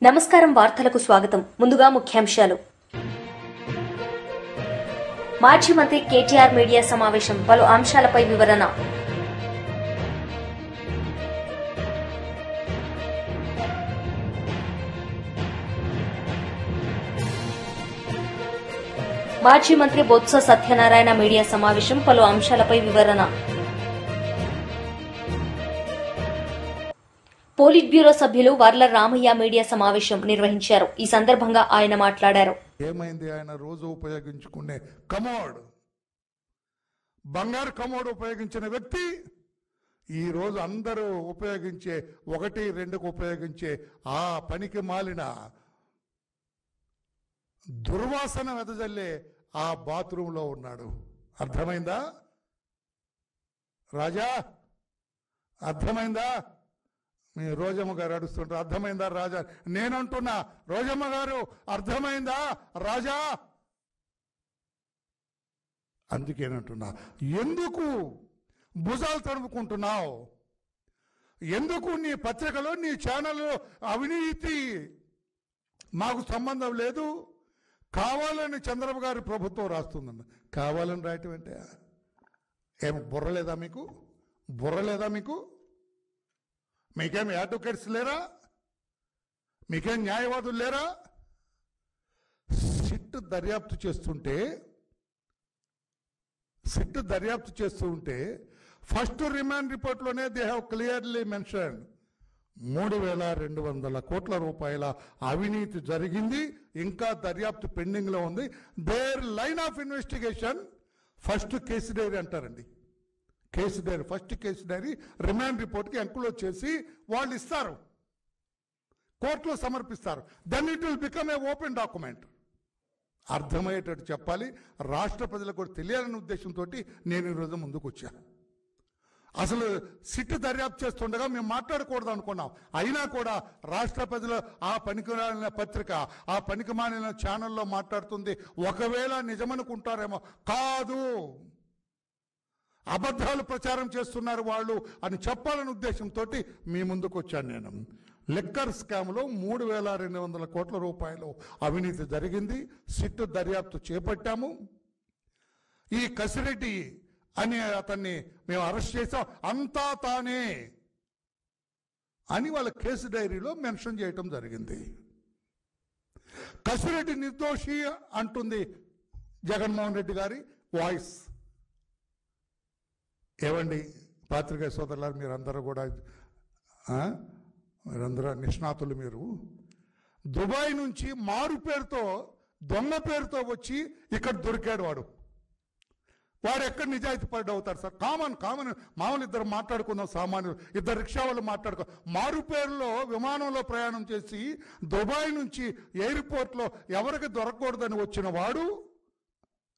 నమస్కారం వార్తలకు స్వాగతం. ముందుగా ముఖ్యాంశాలు. మాజీ మంత్రి కేటీఆర్ మీడియా సమావేశం, పలు అంశాలపై వివరణ. మాజీ మంత్రి బొత్స సత్యనారాయణ మీడియా సమావేశం, పలు అంశాలపై వివరణ. పోలిట్ బ్యూరో సభ్యులు వర్ల రామయ్య మీడియా సమావేశం నిర్వహించారు. ఈ సందర్భంగా ఆయన మాట్లాడారు. ఏమైంది, ఆయన రోజు ఉపయోగించుకునే కమోడ్, బంగారు కమోడ్ ఉపయోగించిన వ్యక్తి ఈ రోజు అందరూ ఉపయోగించే 1-2కు ఉపయోగించే ఆ పనికి మాలిన దుర్వాసన వెదజల్లే ఆ బాత్రూంలో ఉన్నాడు. అర్థమైందా రాజా? అర్థమైందా? మీ రోజమ్మ గారు అడుస్తుంటారు, అర్థమైందా రాజా? నేనంటున్నా, రోజమ్మ గారు అర్థమైందా రాజా? అందుకేనంటున్నా, ఎందుకు భుజాలు తడుముకుంటున్నావు? ఎందుకు నీ పత్రికలో, నీ ఛానల్లో అవినీతి మాకు సంబంధం లేదు, కావాలని చంద్రబాబు గారి ప్రభుత్వం రాస్తుందన్న. కావాలని రాయటం అంటే ఏం బుర్రలేదా మీకు? బుర్రలేదా మీకు? మీకేం అడ్వకేట్స్ లేరా? మీకేం న్యాయవాదులు లేరా? సిట్ దర్యాప్తు చేస్తూ ఉంటే ఫస్ట్ రిమాండ్ రిపోర్ట్లోనే దే హ్యావ్ క్లియర్లీ మెన్షన్ 3,200 కోట్ల రూపాయల అవినీతి జరిగింది, ఇంకా దర్యాప్తు పెండింగ్లో ఉంది. Their line of investigation first case diary అంటారండి. Case diary, first case diary remand రిపోర్ట్కి ఎంక్లోజ్ చేసి వాళ్ళు ఇస్తారు, కోర్టులో సమర్పిస్తారు. Then it will become a open document. అర్థమయ్యేటట్టు చెప్పాలి, రాష్ట్ర ప్రజలకు కూడా తెలియాలనే ఉద్దేశంతో నేను ఈరోజు ముందుకు వచ్చాను. అసలు సిట్ దర్యాప్తు చేస్తుండగా మేము మాట్లాడకూడదు అనుకున్నాం. అయినా కూడా రాష్ట్ర ప్రజలు ఆ పనికిమాలిన పత్రిక, ఆ పనికిమాలిన ఛానల్లో మాట్లాడుతుంది. ఒకవేళ నిజమనుకుంటారేమో, కాదు, అబద్ధాలు ప్రచారం చేస్తున్నారు వాళ్ళు అని చెప్పాలనే ఉద్దేశంతో మీ ముందుకు వచ్చాను నేను. లిక్కర్ స్కామ్లో 3,200 కోట్ల రూపాయలు అవినీతి జరిగింది. సిట్ దర్యాప్తు చేపట్టాము. ఈ కసిరెడ్డి అని అతన్ని మేము అరెస్ట్ చేసాం, అంతా తానే అని వాళ్ళ కేసు డైరీలో మెన్షన్ చేయటం జరిగింది. కసిరెడ్డి నిర్దోషి అంటుంది జగన్మోహన్ రెడ్డి గారి వాయిస్. ఏవండి పాత్రికేయ సోదరులారు, మీరందరూ కూడా మీరందరూ నిష్ణాతులు. మీరు దుబాయ్ నుంచి మారు పేరుతో, దొంగ పేరుతో వచ్చి ఇక్కడ దొరికాడు వాడు ఎక్కడ నిజాయితీ పడ్డ అవుతారు సార్? కామన్ మామూలు ఇద్దరు మాట్లాడుకుందాం, సామాన్యులు ఇద్దరు రిక్షా వాళ్ళు మాట్లాడుకో. మారు పేరులో విమానంలో ప్రయాణం చేసి దుబాయ్ నుంచి ఎయిర్పోర్ట్లో ఎవరికి దొరకకూడదని వచ్చిన వాడు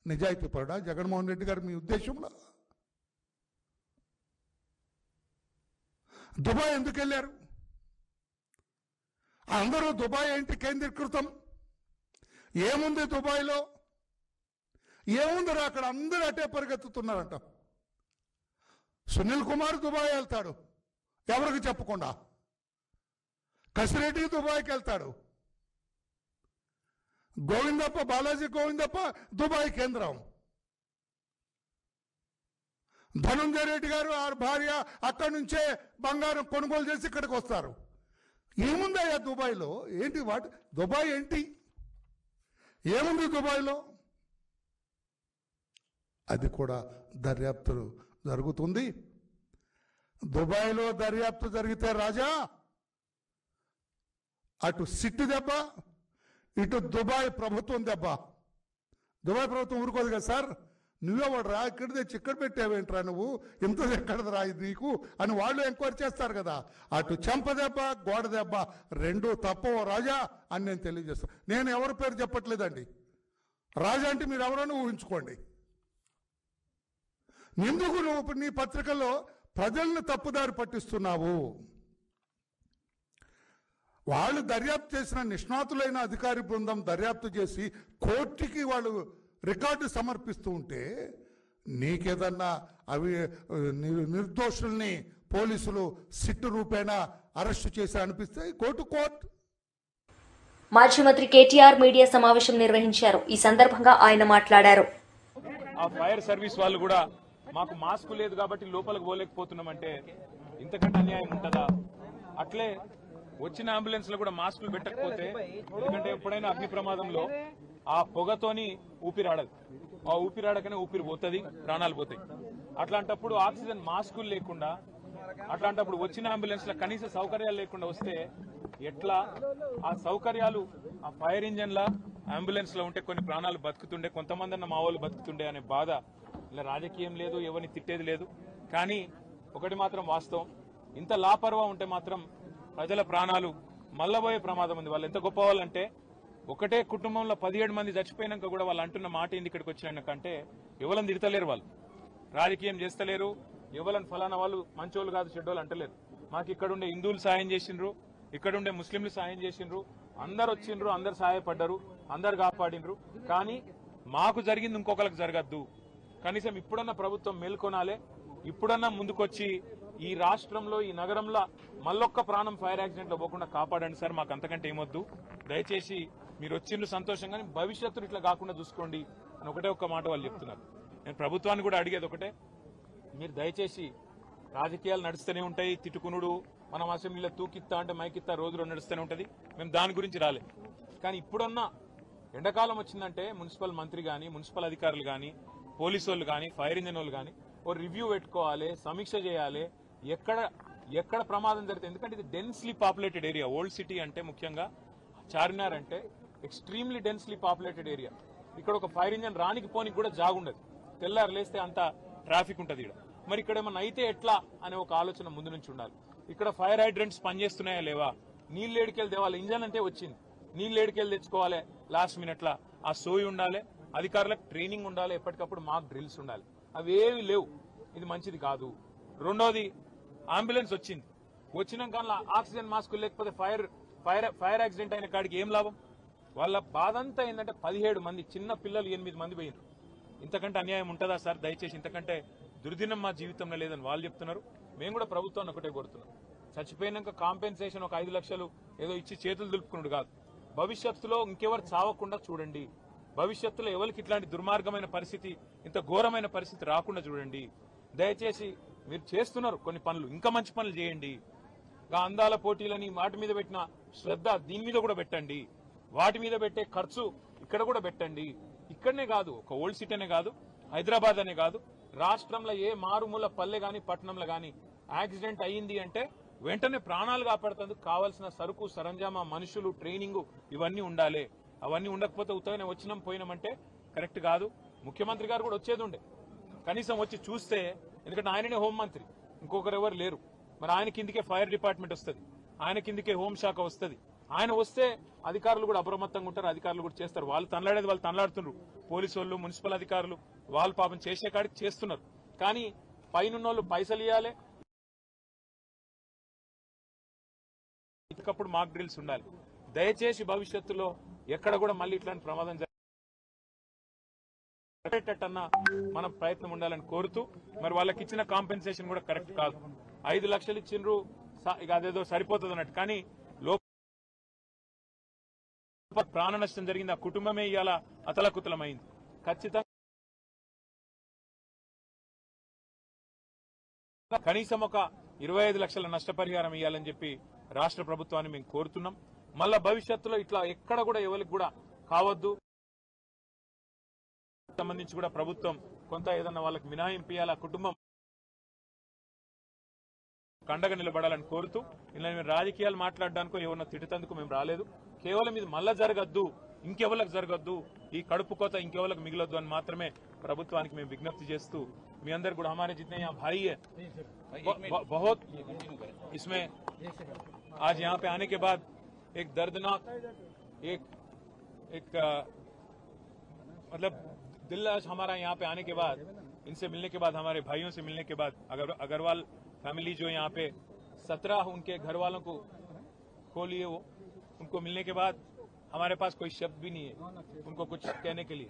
నిజాయితీ పడ్డా జగన్మోహన్ రెడ్డి గారు మీ ఉద్దేశంలో? దుబాయ్ ఎందుకు వెళ్ళారు? అందరూ దుబాయ్ ఏంటి కేంద్రీకృతం? ఏముంది దుబాయ్లో? ఏముందిరా అక్కడ? అందరూ అటే పరిగెత్తుతున్నారంట. సునీల్ కుమార్ దుబాయ్ వెళ్తాడు ఎవరికి చెప్పకుండా, కసిరెడ్డి దుబాయ్కి వెళ్తాడు, గోవిందప్ప, బాలాజీ గోవిందప్ప దుబాయ్ కేంద్రం, ధనుంజయ రెడ్డి గారు ఆ భార్య అక్కడి నుంచే బంగారం కొనుగోలు చేసి ఇక్కడికి వస్తారు. ఏముందయ్యా దుబాయ్లో? ఏంటి దుబాయ్ ఏంటి? ఏముంది దుబాయ్లో? అది కూడా దర్యాప్తు జరుగుతుంది. దుబాయ్లో దర్యాప్తు జరిగితే రాజా, అటు సిట్ దెబ్బ, ఇటు దుబాయ్ ప్రభుత్వం దెబ్బ. దుబాయ్ ప్రభుత్వం ఊరుకోదు కదా సార్, నువ్వేవాడు రా, ఇక్కడ తెచ్చి ఇక్కడ పెట్టావేంట్రా నువ్వు, ఇంత ఎక్కడది రా ఇది నీకు అని వాళ్ళు ఎంక్వైరీ చేస్తారు కదా. అటు చెంప దెబ్బ, గోడ దెబ్బ రెండూ తప్పవు రాజా అని నేను తెలియజేస్తాను. నేను ఎవరి పేరు చెప్పట్లేదండి. రాజా అంటే మీరు ఎవరైనా ఊహించుకోండి. ఎందుకు నువ్వు నీ పత్రికల్లో ప్రజల్ని తప్పుదారి పట్టిస్తున్నావు? వాళ్ళు దర్యాప్తు చేసిన నిష్ణాతులైన అధికారి బృందం దర్యాప్తు చేసి కోర్టుకి వాళ్ళు రికార్డు సమర్పిస్తూ ఉంటే నీకేదన్నా నిర్దోషుల్ని పోలీసులు సిట్టు రూపేణా అరెస్టు చేసి అనిపిస్తే కోర్టు మాజీ మంత్రి కేటీఆర్ మీడియా సమావేశం నిర్వహించారు. ఈ సందర్భంగా ఆయన మాట్లాడారు. ఆ ఫైర్ సర్వీస్ వాళ్ళు కూడా మాకు మాస్క్ లేదు కాబట్టి లోపలికి పోలేకపోతున్నామంటే ఇంతకంటే అన్యాయం ఉంటుందా? అట్లే వచ్చిన అంబులెన్స్ లో కూడా మాస్కులు పెట్టకపోతే, ఎందుకంటే ఎప్పుడైనా అగ్ని ప్రమాదంలో ఆ పొగతోని ఊపిరాడదు, ఆ ఊపిరాడకనే ఊపిరి పోతుంది, ప్రాణాలు పోతాయి. అట్లాంటప్పుడు ఆక్సిజన్ మాస్కులు లేకుండా, అట్లాంటప్పుడు వచ్చిన అంబులెన్స్ లో కనీస సౌకర్యాలు లేకుండా వస్తే ఎట్లా? ఆ సౌకర్యాలు ఆ ఫైర్ ఇంజన్ లా అంబులెన్స్ లో ఉంటే కొన్ని ప్రాణాలు బతుకుతుండే, కొంతమంది అన్న మా వాళ్ళు బతుకుతుండే అనే బాధ. ఇలా రాజకీయం లేదు, ఎవరిని తిట్టేది లేదు. కానీ ఒకటి మాత్రం వాస్తవం, ఇంత లాపర్వా ఉంటే మాత్రం ప్రజల ప్రాణాలు మల్లబోయే ప్రమాదం ఉంది. వాళ్ళు ఎంత గొప్ప వాళ్ళంటే, ఒకటే కుటుంబంలో 17 మంది చచ్చిపోయినాక కూడా వాళ్ళు అంటున్న మాట ఏంది ఇక్కడికి వచ్చినాకంటే, ఎవరిని తిడతలేరు, వాళ్ళు రాజకీయం చేస్తలేరు, ఎవరిని ఫలానా వాళ్ళు మంచోళ్ళు కాదు చెడ్డోళ్ళు అంటలేరు. మాకు ఇక్కడుండే హిందువులు సాయం చేసిండ్రు, ఇక్కడుండే ముస్లింలు సాయం చేసిండ్రు, అందరు వచ్చిండ్రు, అందరు సహాయపడ్డారు, అందరు కాపాడిండ్రు. కానీ మాకు జరిగింది ఇంకొకరికి జరగద్దు. కనీసం ఇప్పుడన్నా ప్రభుత్వం మేల్కొనాలే, ఇప్పుడన్నా ముందుకొచ్చి ఈ రాష్ట్రంలో, ఈ నగరంలో మళ్ళొక్క ప్రాణం ఫైర్ యాక్సిడెంట్ లో పోకుండా కాపాడండి సార్, మాకు అంతకంటే ఏమొద్దు. దయచేసి మీరు వచ్చిండ్రు సంతోషంగానే, భవిష్యత్తులో ఇట్లా కాకుండా చూసుకోండి అని ఒకటే ఒక్క మాట వాళ్ళు చెప్తున్నారు. నేను ప్రభుత్వాన్ని కూడా అడిగేది ఒకటే, మీరు దయచేసి రాజకీయాలు నడుస్తూనే ఉంటాయి, తిట్టుకునుడు, మనం అసెంబ్లీలో తూకిత్తా అంటే మైకిత్తా రోజులో నడుస్తూనే ఉంటుంది, మేము దాని గురించి రాలే. కానీ ఇప్పుడన్నా ఎండాకాలం వచ్చిందంటే మున్సిపల్ మంత్రి కానీ, మున్సిపల్ అధికారులు కానీ, పోలీసు వాళ్ళు కానీ, ఫైర్ ఇంజన్ వాళ్ళు కానీ ఓ రివ్యూ పెట్టుకోవాలి, సమీక్ష చేయాలి, ఎక్కడ ప్రమాదం జరుగుతుంది. ఎందుకంటే ఇది densely populated area. Old city అంటే ముఖ్యంగా చార్మినార్ అంటే ఎక్స్ట్రీమ్లీ డెన్స్లీ పాపులేటెడ్ ఏరియా. ఇక్కడ ఒక ఫైర్ ఇంజన్ రానికి పోనికి కూడా జాగుండదు, తెల్లారు లేస్తే అంత ట్రాఫిక్ ఉంటుంది ఇక్కడ. మరి ఇక్కడ ఏమన్నా అయితే ఎట్లా అనే ఒక ఆలోచన ముందు నుంచి ఉండాలి. ఇక్కడ ఫైర్ హైడ్రెంట్స్ పనిచేస్తున్నాయా లేవా, నీళ్ళు ఏడికెళ్ళి తేవాలి, ఇంజన్ అంటే వచ్చింది, నీళ్ళు ఏడికెళ్ళి తెచ్చుకోవాలి, లాస్ట్ మినిట్లా ఆ సోయి ఉండాలి, అధికారులకు ట్రైనింగ్ ఉండాలి, ఎప్పటికప్పుడు మాక్ డ్రిల్స్ ఉండాలి. అవేవి లేవు, ఇది మంచిది కాదు. రెండోది, అంబులెన్స్ వచ్చినాక ఆక్సిజన్ మాస్కులు లేకపోతే ఫైర్ యాక్సిడెంట్ అయిన కాడికి ఏం లాభం? వాళ్ళ బాధ అంతా ఏంటంటే 17 మంది చిన్న పిల్లలు 8 మంది పోయినారు. ఇంతకంటే అన్యాయం ఉంటుందా సార్? దయచేసి ఇంతకంటే దుర్దినం మా జీవితంలో లేదని వాళ్ళు చెప్తున్నారు. మేము కూడా ప్రభుత్వాన్ని ఒకటే కోరుతున్నాం, చచ్చిపోయినాక కాంపెన్సేషన్ ఒక 5 లక్షలు ఏదో ఇచ్చి చేతులు దులుపుకున్నాడు కాదు, భవిష్యత్తులో ఇంకెవరు చావకుండా చూడండి, భవిష్యత్తులో ఎవరికి ఇట్లాంటి దుర్మార్గమైన పరిస్థితి, ఇంత ఘోరమైన పరిస్థితి రాకుండా చూడండి. దయచేసి మీరు చేస్తున్నారు కొన్ని పనులు, ఇంకా మంచి పనులు చేయండి. అందాల పోటీలని వాటి మీద పెట్టిన శ్రద్ధ దీని మీద కూడా పెట్టండి, వాటి మీద పెట్టే ఖర్చు ఇక్కడ కూడా పెట్టండి. ఇక్కడనే కాదు, ఒక ఓల్డ్ సిటీ అనే కాదు, హైదరాబాద్ అనే కాదు, రాష్ట్రంలో ఏ మారుమూల పల్లె గాని పట్టణంలో గాని యాక్సిడెంట్ అయ్యింది అంటే వెంటనే ప్రాణాలు కాపాడుతందుకు కావాల్సిన సరుకు సరంజామా, మనుషులు, ట్రైనింగ్ ఇవన్నీ ఉండాలి. అవన్నీ ఉండకపోతే ఉత్తగానే వచ్చినాం పోయినామంటే కరెక్ట్ కాదు. ముఖ్యమంత్రి గారు కూడా వచ్చేది ఉండే, కనీసం వచ్చి చూస్తే, ఎందుకంటే ఆయననే హోంమంత్రి, ఇంకొకరు ఎవరు లేరు. మరి ఆయన కిందికే ఫైర్ డిపార్ట్మెంట్ వస్తుంది, ఆయన కిందికే హోంశాఖ వస్తుంది. ఆయన వస్తే అధికారులు కూడా అప్రమత్తంగా ఉంటారు, అధికారులు కూడా చేస్తారు. వాళ్ళు తనలాడేది వాళ్ళు తనలాడుతున్నారు, పోలీసు వాళ్ళు, మున్సిపల్ అధికారులు వాళ్ళు పాపం చేసే కాడికి చేస్తున్నారు. కానీ పైనున్నోళ్ళు పైసలు ఇవ్వాలి, ఇకప్పుడు మాక్ డ్రిల్స్ ఉండాలి. దయచేసి భవిష్యత్తులో ఎక్కడ కూడా మళ్ళీ ఇట్లాంటి ప్రమాదం జరిగేటట్టన్నా మనం ప్రయత్నం ఉండాలని కోరుతూ, మరి వాళ్ళకి ఇచ్చిన కాంపెన్సేషన్ కూడా కరెక్ట్ కాదు. 5 లక్షలు ఇచ్చిండ్రు, ఇక అదేదో సరిపోతుంది అన్నట్టు. కానీ ప్రాణ నష్టం జరిగింది, ఆ కుటుంబమే ఇవాళ అతలకుతలమైంది. ఖచ్చితంగా కనీసం ఒక 25 లక్షల నష్టపరిహారం ఇవ్వాలని చెప్పి రాష్ట్ర ప్రభుత్వాన్ని మేము కోరుతున్నాం. మళ్ళా భవిష్యత్తులో ఇట్లా ఎక్కడ కూడా ఎవరికి కూడా కావద్దు. సంబంధించి కూడా ప్రభుత్వం కొంత ఏదన్నా వాళ్ళకి మినహాయింపు ఇవ్వాలి, ఆ కుటుంబం కండగా నిలబడాలని కోరుతూ, ఇలా మేము రాజకీయాలు మాట్లాడడానికో ఎవరన్నా తిట్టేందుకు మేము రాలేదు. కేవలం ఇది మళ్ళా జరగద్దు, ఇంకెవరికి జరగద్దు, ఈ కడుపు కోత ఇంకెవరికి మిగలొద్దు అని మాత్రమే ప్రభుత్వానికి మేము విజ్ఞప్తి చేస్తూ, మీ అందరు కూడా हमारे जितने यहाँ भाई है बहुत इसमें आज यहाँ पे आने के बाद एक दर्दनाक एक मतलब दिल आज हमारा यहाँ पे आने के बाद, इनसे मिलने के बाद, हमारे भाइयों से मिलने के बाद, अग्रवाल फैमिली जो यहाँ पे 17 उनके घर वालों को खो लिए, वो उनको मिलने के बाद हमारे पास कोई शब्द भी नहीं है उनको कुछ कहने के लिए,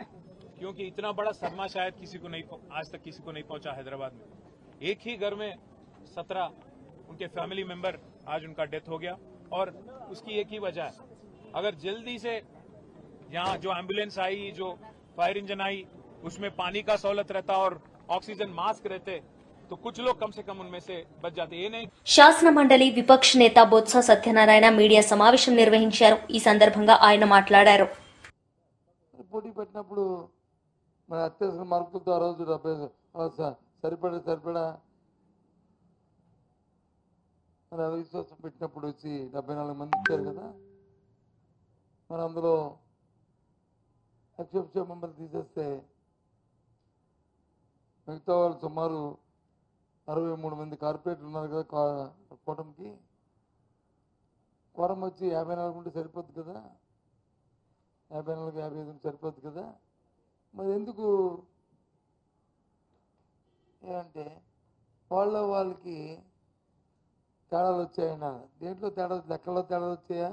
क्योंकि इतना बड़ा सदमा शायद किसी को नहीं, आज तक किसी को नहीं पहुंचा हैदराबाद में। एक ही घर में 17 उनके फैमिली मेंबर आज उनका डेथ हो गया, और उसकी एक ही वजह है, अगर जल्दी से यहाँ जो एम्बुलेंस आई, जो फायर इंजन आई, उसमें पानी का सहूलत रहता और ऑक्सीजन मास्क रहते तो कुछ लोग कम से कम उनमें से बच जाते. ये नहीं. శాసన మండలి విపక్ష నేత బొత్స సత్యనారాయణ మీడియా సమావేశం నిర్వహించారు. ఈ సందర్భంగా ఆయన మాట్లాడారు. పోటీ పెట్టినప్పుడు మన అత్యవసర మార్కులతో ఆ రోజు 70 సరిపడా మరి అవిశ్వాసం పెట్టినప్పుడు వచ్చి 74 మంది ఇచ్చారు కదా. మరి అందులో అక్షోభ మెంబర్లు తీసేస్తే మిగతా వాళ్ళు సుమారు 63 మంది కార్పొరేట్లు ఉన్నారు కదా కూటమికి. కోరం వచ్చి 54 ఉంటే సరిపోద్ది కదా, 54 55 సరిపోద్ది కదా. మరి ఎందుకు ఏమంటే వాళ్ళకి తేడాలు వచ్చాయన్నా. దేంట్లో తేడా, లెక్కల్లో తేడాలు వచ్చాయా,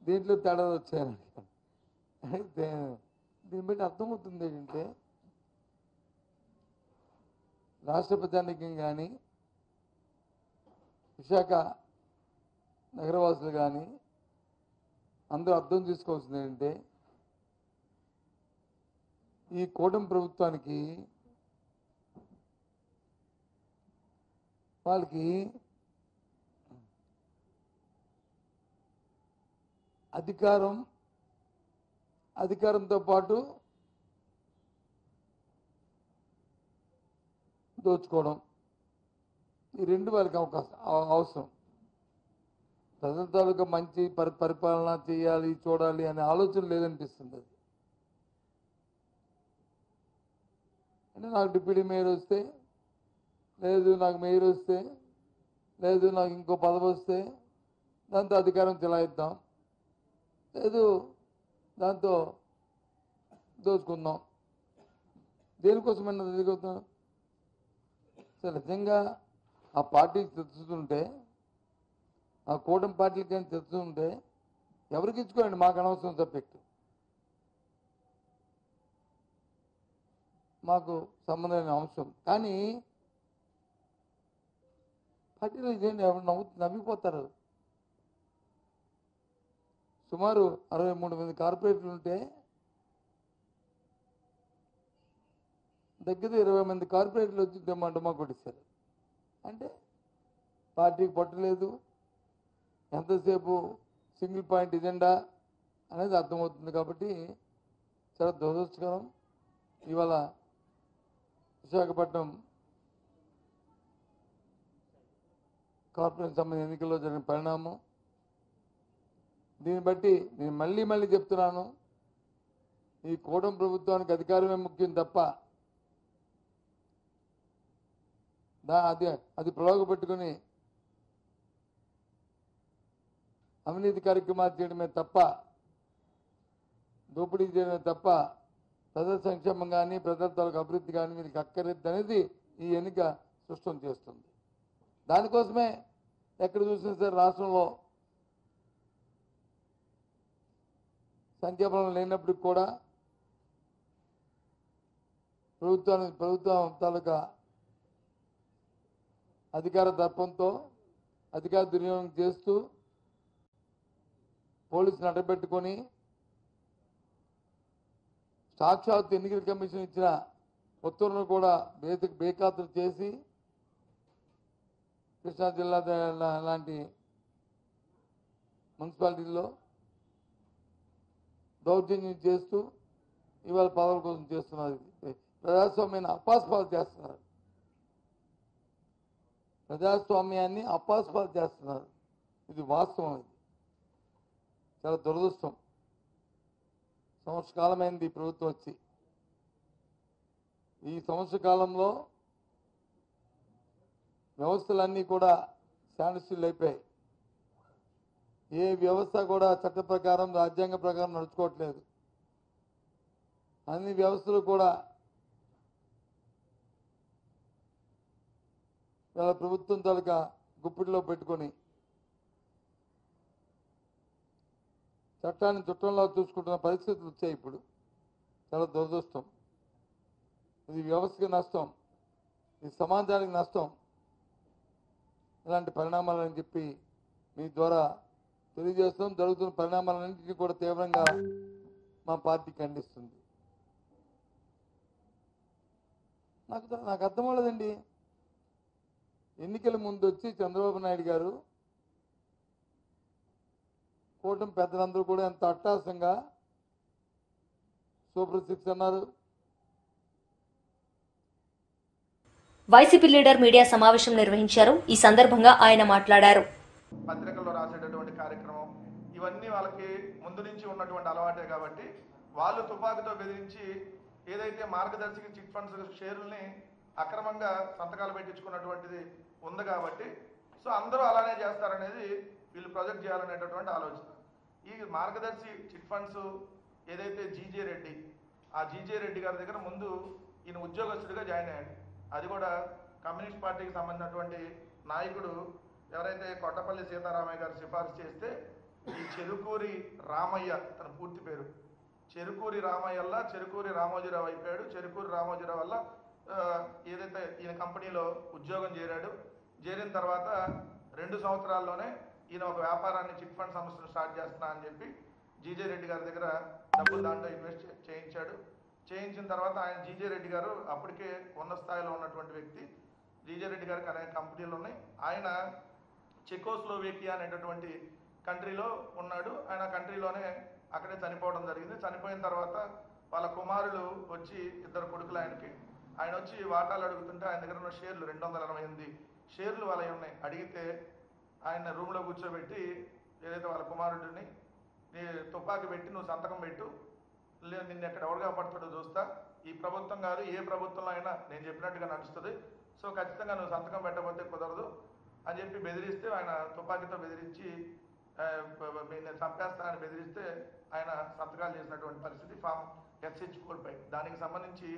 దేంట్లో తేడాలు వచ్చాయని దీన్ని బట్టి అర్థమవుతుంది ఏంటంటే రాష్ట్ర ప్రజానీకం కానీ విశాఖ నగరవాసులు కానీ అందరూ అర్థం చేసుకోవాల్సింది ఏంటంటే ఈ కూటమి ప్రభుత్వానికి వాళ్ళకి అధికారంతో పాటు దోచుకోవడం, ఈ రెండు వాళ్ళకి అవసరం. ప్రజల తాలూకా మంచి పరిపాలన చేయాలి, చూడాలి అనే ఆలోచన లేదనిపిస్తుంది. అది అంటే నాకు డిప్యూటీ మేయర్ వస్తే, లేదు నాకు మేయర్ వస్తే, లేదు నాకు ఇంకో పదవి వస్తే దాంతో అధికారం చెలాయిద్దాం, లేదు దాంతో దోచుకుందాం. దేనికోసమైనా ఎదుగుతాం. నిజంగా ఆ పార్టీకి తెలుస్తుంటే, ఆ కూటమి పార్టీలకి కానీ తెలుస్తుంటే ఎవరికి ఇచ్చుకోండి, మాకు అనవసరం సబ్జెక్టు, మాకు సంబంధమైన అంశం. కానీ పార్టీలు ఇదేంటి, ఎవరు నవ్విపోతారు. సుమారు 63 మంది కార్పొరేటర్లు ఉంటే దగ్గర 20 మంది కార్పొరేటర్లు వచ్చి డమా కొట్టిస్తారు. అంటే పార్టీకి పట్టలేదు, ఎంతసేపు సింగిల్ పాయింట్ ఎజెండా అనేది అర్థమవుతుంది. కాబట్టి చాలా దురదృష్టకరం. ఇవాళ విశాఖపట్నం కార్పొరేషన్ సంబంధించిన ఎన్నికల్లో జరిగిన పరిణామం. దీన్ని బట్టి నేను మళ్ళీ చెప్తున్నాను, ఈ కూటమి ప్రభుత్వానికి అధికారమే ముఖ్యం తప్ప అది ప్రలోభపెట్టుకుని అవినీతి కార్యక్రమాలు చేయడమే తప్ప, దోపిడీ చేయడమే తప్ప ప్రజల సంక్షేమం కానీ ప్రజల తాలూకు అభివృద్ధి కానీ వీరికి అక్కర్లేదు అనేది ఈ ఎన్నిక స్పష్టం చేస్తుంది. దానికోసమే ఎక్కడ చూసినా సరే రాష్ట్రంలో సంఖ్యాబలం లేనప్పటికి కూడా ప్రభుత్వం తాలూకా అధికార దర్పంతో అధికార దుర్వినియోగం చేస్తూ పోలీసులు అడ్డబెట్టుకొని సాక్షాత్ ఎన్నికల కమిషన్ ఇచ్చిన ఉత్తర్వులను కూడా బేఖాతరు చేసి కృష్ణా జిల్లా లాంటి మున్సిపాలిటీల్లో దౌర్జన్యం చేస్తూ ఇవాళ పదవుల కోసం చేస్తున్నారు. ప్రజాస్వామ్యాన్ని అపాస్పాలు చేస్తున్నారు. ప్రజాస్వామ్యాన్ని అపాస్పాలు చేస్తున్నారు. ఇది వాస్తవం. ఇది చాలా దురదృష్టం. సంవత్సర కాలమైంది ప్రభుత్వం వచ్చి. ఈ సంవత్సర కాలంలో వ్యవస్థలన్నీ కూడా శాంతిశీలు అయిపోయాయి. ఏ వ్యవస్థ కూడా చట్ట ప్రకారం రాజ్యాంగ ప్రకారం నడుచుకోవట్లేదు. అన్ని వ్యవస్థలు కూడా వాళ్ళ ప్రభుత్వం తాలూకా గుప్పిడిలో పెట్టుకొని చట్టాన్ని చుట్టంలో చూసుకుంటున్న పరిస్థితులు వచ్చాయి. ఇప్పుడు చాలా దురదృష్టం. ఇది వ్యవస్థకి నష్టం, ఇది సమాజానికి నష్టం. ఇలాంటి పరిణామాలని చెప్పి మీ ద్వారా తెలియజేస్తాం. జరుగుతున్న పరిణామాలన్నింటినీ కూడా తీవ్రంగా మా పార్టీ ఖండిస్తుంది. నాకు అర్థం అవ్వలేదండి. ఎన్నికల ముందు వచ్చి చంద్రబాబు నాయుడు గారు కూటమి పెద్దలందరూ కూడా ఎంత అట్టాసంగా సూపర్ 6 అన్నారు. వైసీపీ లీడర్ మీడియా సమావేశం నిర్వహించారు. ఈ సందర్భంగా ఆయన మాట్లాడారు. పత్రికల్లో రాసేటటువంటి కార్యక్రమం ఇవన్నీ వాళ్ళకి ముందు నుంచి ఉన్నటువంటి అలవాటే కాబట్టి వాళ్ళు తుపాకీతో బెదిరించి ఏదైతే మార్గదర్శక చిట్ ఫండ్స్ షేర్లని అక్రమంగా సంతకాలు పెట్టించుకున్నటువంటిది ఉంది కాబట్టి సో అందరూ అలానే చేస్తారనేది వీళ్ళు ప్రొజెక్ట్ చేయాలనేటటువంటి ఆలోచన. ఈ మార్గదర్శి చిట్ ఫండ్స్ ఏదైతే జీజే రెడ్డి, ఆ జీజే రెడ్డి గారి దగ్గర ముందు ఈయన ఉద్యోగస్తుడిగా జాయిన్ అయ్యాడు. అది కూడా కమ్యూనిస్ట్ పార్టీకి సంబంధించినటువంటి నాయకుడు ఎవరైతే కొట్టపల్లి సీతారామయ్య గారు సిఫార్సు చేస్తే ఈ చెరుకూరి రామయ్య, తన పూర్తి పేరు చెరుకూరి రామయ్యల్లా చెరుకూరి రామోజీరావు అయిపోయాడు. చెరుకూరి రామోజీరావు వల్ల ఏదైతే ఈయన కంపెనీలో ఉద్యోగం చేరాడు. చేరిన తర్వాత 2 సంవత్సరాల్లోనే ఈయన ఒక వ్యాపారాన్ని చిట్ ఫండ్ సంస్థను స్టార్ట్ చేస్తున్నా అని చెప్పి జీజే రెడ్డి గారి దగ్గర డబ్బులు దాంట్లో ఇన్వెస్ట్ చేయించాడు. చేయించిన తర్వాత ఆయన జీజే రెడ్డి గారు అప్పటికే ఉన్నత స్థాయిలో ఉన్నటువంటి వ్యక్తి. జీజే రెడ్డి గారికి అనేక కంపెనీలు ఉన్నాయి. ఆయన చెకోస్లోవేకియా అనేటటువంటి కంట్రీలో ఉన్నాడు. ఆయన కంట్రీలోనే అక్కడే చనిపోవడం జరిగింది. చనిపోయిన తర్వాత వాళ్ళ కుమారులు వచ్చి 2 కొడుకులు ఆయన వచ్చి వాటాలు అడుగుతుంటే ఆయన దగ్గర ఉన్న షేర్లు 288 షేర్లు వాళ్ళవి ఉన్నాయి. అడిగితే ఆయన రూమ్లో కూర్చోబెట్టి ఏదైతే వాళ్ళ కుమారుడిని నీ తుపాకీ పెట్టి నువ్వు సంతకం పెట్టు, లేదు నిన్ను ఎక్కడ ఎవరుగా పడతాడో చూస్తా, ఈ ప్రభుత్వం కాదు ఏ ప్రభుత్వంలో అయినా నేను చెప్పినట్టుగా నడుస్తుంది, సో ఖచ్చితంగా నువ్వు సంతకం పెట్టకపోతే కుదరదు అని చెప్పి బెదిరిస్తే ఆయన తుపాకీతో బెదిరించి నేను చంపేస్తానని బెదిరిస్తే ఆయన సంతకాలు చేసినటువంటి పరిస్థితి ఫామ్ SH4 దానికి సంబంధించి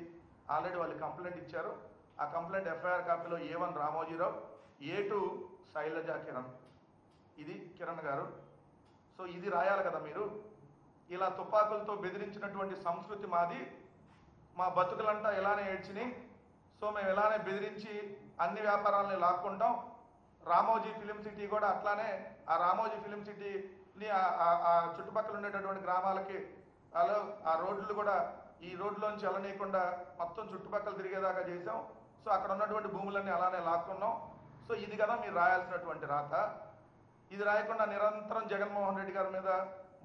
ఆల్రెడీ వాళ్ళు కంప్లైంట్ ఇచ్చారు. ఆ complaint FIR కాపీలో A1 Ramoji Rao, A2 Shailaja Kiran, ఇది కిరణ్ గారు. సో ఇది రాయాలి కదా మీరు. ఇలా తుపాకులతో బెదిరించినటువంటి సంస్కృతి మాది, మా బతుకులంతా ఇలానే ఏడ్చినాయి. సో మేము ఇలానే బెదిరించి అన్ని వ్యాపారాలని లాక్కుంటాం. రామోజీ ఫిలిం సిటీ కూడా అట్లానే, ఆ రామోజీ ఫిలిం సిటీని ఆ చుట్టుపక్కల ఉండేటటువంటి గ్రామాలకి ఆ రోడ్లు కూడా ఈ రోడ్లోంచి వెళ్ళనీయకుండా మొత్తం చుట్టుపక్కల తిరిగేదాకా చేసాం. సో అక్కడ ఉన్నటువంటి భూములన్నీ అలానే లాక్కున్నాం. సో ఇది కదా మీరు రాయాల్సినటువంటి రాత. ఇది రాయకుండా నిరంతరం జగన్మోహన్ రెడ్డి గారి మీద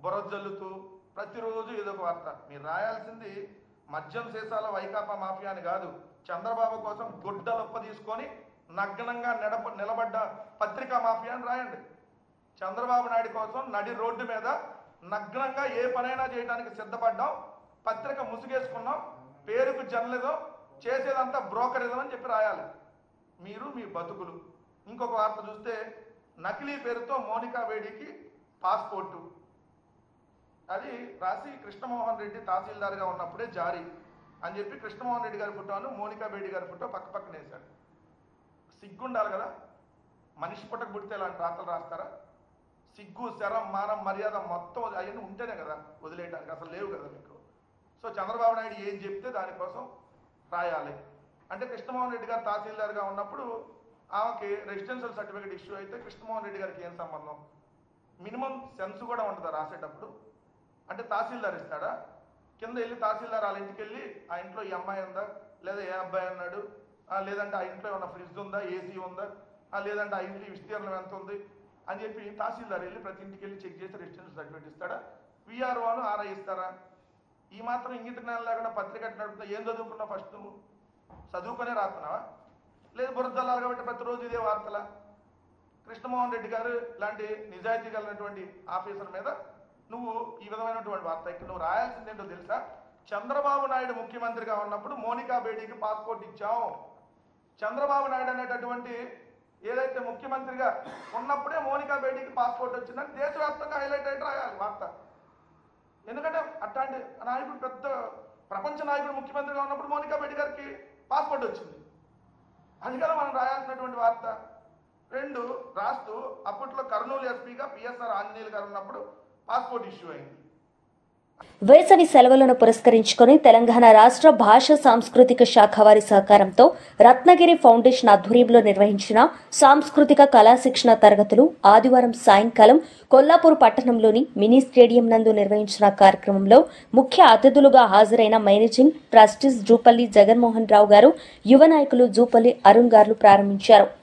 బురజల్లుతూ ప్రతిరోజు ఏదో ఒక వార్త. మీరు రాయాల్సింది మద్యం సీసాల వైకాపా మాఫియా అని కాదు, చంద్రబాబు కోసం గుడ్డలొప్ప తీసుకొని నగ్నంగా నిలబడ్డ పత్రికా మాఫియా అని రాయండి. చంద్రబాబు నాయుడు కోసం నడి రోడ్డు మీద నగ్నంగా ఏ పనైనా చేయడానికి సిద్ధపడ్డాం, పత్రిక ముసుగేసుకున్నాం, పేరుకు జర్నలిజం, చేసేదంతా బ్రోకరిజం అని చెప్పి రాయాలి. మీరు మీ బతుకులు. ఇంకొక వార్త చూస్తే నకిలీ పేరుతో మోనికా బేడీకి పాస్పోర్టు, అది రాసి కృష్ణమోహన్ రెడ్డి తహసీల్దార్గా ఉన్నప్పుడే జారీ అని చెప్పి కృష్ణమోహన్ రెడ్డి గారి ఫోటోను మోనికా బేడీ గారి ఫోటో పక్కన వేశాడు. సిగ్గుండాలి కదా, మనిషి పుట్టకు పుడితే ఇలాంటి రాతలు రాస్తారా? సిగ్గు, శరం, మానం, మర్యాద మొత్తం అవన్నీ ఉంటేనే కదా వదిలేయడానికి, అసలు లేవు కదా మీకు. సో చంద్రబాబు నాయుడు ఏం చెప్తే దానికోసం రాయాలి. అంటే కృష్ణమోహన్ రెడ్డి గారు తహసీల్దార్గా ఉన్నప్పుడు ఆమెకి రెసిడెన్షియల్ సర్టిఫికేట్ ఇష్యూ అయితే కృష్ణమోహన్ రెడ్డి గారికి ఏం సంబంధం? మినిమం సెన్స్ కూడా ఉంటుందా రాసేటప్పుడు? అంటే తహసీల్దార్ ఇస్తాడా? కింద వెళ్ళి తహసీల్దార్ వాళ్ళ ఇంటికి వెళ్ళి ఆ ఇంట్లో ఈ అమ్మాయి ఉందా, లేదా ఏ అబ్బాయి అన్నాడు, లేదంటే ఆ ఇంట్లో ఏమన్నా ఫ్రిడ్జ్ ఉందా, ఏసీ ఉందా, లేదంటే ఆ ఇంట్లో విస్తీర్ణం ఎంత ఉంది అని చెప్పి తహసీల్దార్ వెళ్ళి ప్రతి ఇంటికి వెళ్ళి చెక్ చేసి రెసిడెన్షియల్ సర్టిఫికేట్ ఇస్తాడా? VROను RI ఇస్తారా? ఈ మాత్రం ఇంగిత జ్ఞానం లేకుండా పత్రిక నడుపుతున్నా. ఏం చదువుకున్నావు? ఫస్ట్ నువ్వు చదువుకునే రాస్తున్నావా? లేదు బురదల్లాలి కాబట్టి ప్రతిరోజు ఇదే వార్తల. కృష్ణమోహన్ రెడ్డి గారు లాంటి నిజాయితీ కలిగినటువంటి ఆఫీసర్ మీద నువ్వు ఈ విధమైనటువంటి వార్త. ఇక్కడ నువ్వు రాయాల్సింది ఏంటో తెలుసా? చంద్రబాబు నాయుడు ముఖ్యమంత్రిగా ఉన్నప్పుడు మోనికా బేడీకి పాస్పోర్ట్ ఇచ్చాం. చంద్రబాబు నాయుడు అనేటటువంటి ఏదైతే ముఖ్యమంత్రిగా ఉన్నప్పుడే మోనికా బేడీకి పాస్పోర్ట్ వచ్చిందని దేశవ్యాప్తంగా హైలైట్ అయితే రాయాలి వార్త. ఎందుకంటే అట్లాంటి నాయకుడు, పెద్ద ప్రపంచ నాయకుడు ముఖ్యమంత్రిగా ఉన్నప్పుడు మోనికా బేడీ గారికి పాస్పోర్ట్ వచ్చింది. అది కదా మనం రాయాల్సినటువంటి వార్త. 2 రాస్తూ అప్పట్లో కర్నూలు ఎస్పీగా PSR ఆంజనేయులు గారు ఉన్నప్పుడు పాస్పోర్ట్ ఇష్యూ అయింది. వేసవి సెలవులను పురస్కరించుకుని తెలంగాణ రాష్ట్ర భాష సాంస్కృతిక శాఖ వారి సహకారంతో రత్నగిరి ఫౌండేషన్ ఆధ్వర్యంలో నిర్వహించిన సాంస్కృతిక కళా శిక్షణ తరగతులు ఆదివారం సాయంకాలం కొల్లాపూర్ పట్టణంలోని మినీ స్టేడియం నందు నిర్వహించిన కార్యక్రమంలో ముఖ్య అతిథులుగా హాజరైన మేనేజింగ్ ట్రస్టీస్ జూపల్లి జగన్మోహన్ రావు గారు, యువ నాయకులు జూపల్లి అరుణ్ గారు ప్రారంభించారు.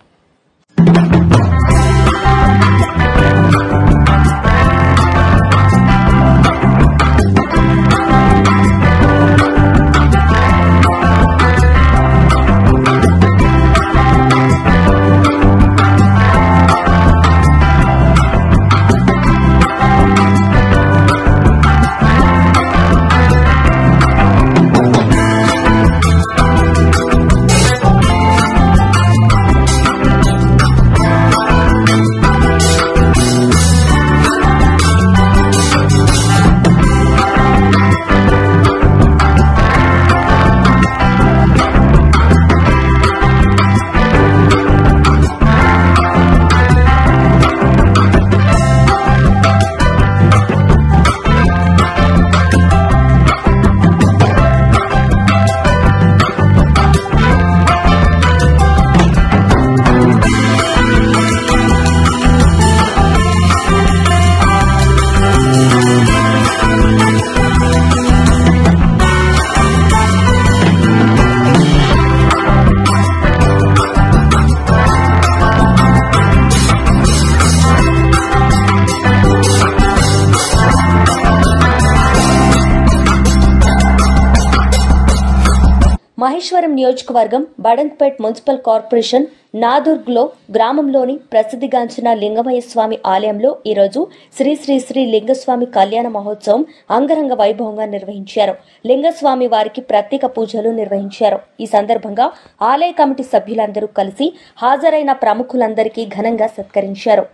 మహేశ్వరం నియోజకవర్గం బడంగ్పేట్ మున్సిపల్ కార్పొరేషన్ నాదుర్గ్లో గ్రామంలోని ప్రసిద్ధిగాంచిన లింగమయ్య స్వామి ఆలయంలో ఈరోజు శ్రీ శ్రీ శ్రీ లింగస్వామి కళ్యాణ మహోత్సవం అంగరంగ వైభవంగా నిర్వహించారు. లింగస్వామి వారికి ప్రత్యేక పూజలు నిర్వహించారు. ఈ సందర్భంగా ఆలయ కమిటీ సభ్యులందరూ కలిసి హాజరైన ప్రముఖులందరికీ ఘనంగా సత్కరించారు.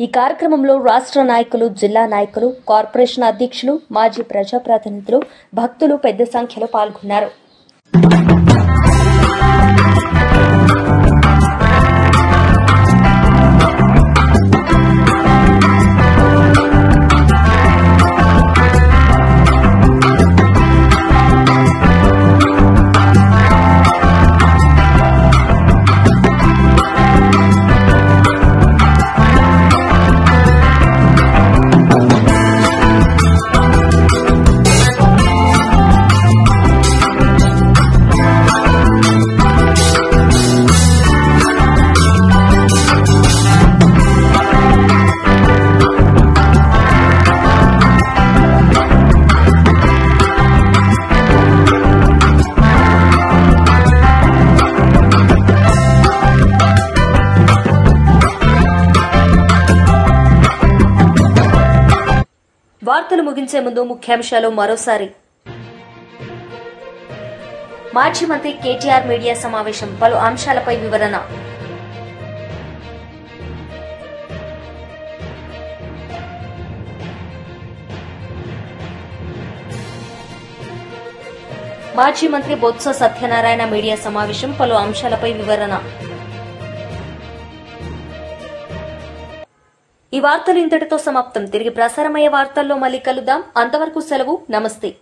ఈ కార్యక్రమంలో రాష్ట్ర నాయకులు, జిల్లా నాయకులు, కార్పొరేషన్ అధ్యక్షులు, మాజీ ప్రజాప్రతినిధులు, భక్తులు పెద్ద సంఖ్యలో పాల్గొన్నారు. వార్తలు ముగించే ముందు ముఖ్యాంశాలు మరోసారి. మాజీ మంత్రి కేటీఆర్ మీడియా సమావేశం, పలు అంశాలపై వివరణ. మాజీ మంత్రి బొత్స సత్యనారాయణ మీడియా సమావేశం, పలు అంశాలపై వివరణ. ఈ వార్తలు ఇంతటితో సమాప్తం. తిరిగి ప్రసారమయ్యే వార్తల్లో మళ్ళీ కలుద్దాం. అంతవరకు సెలవు. నమస్తే.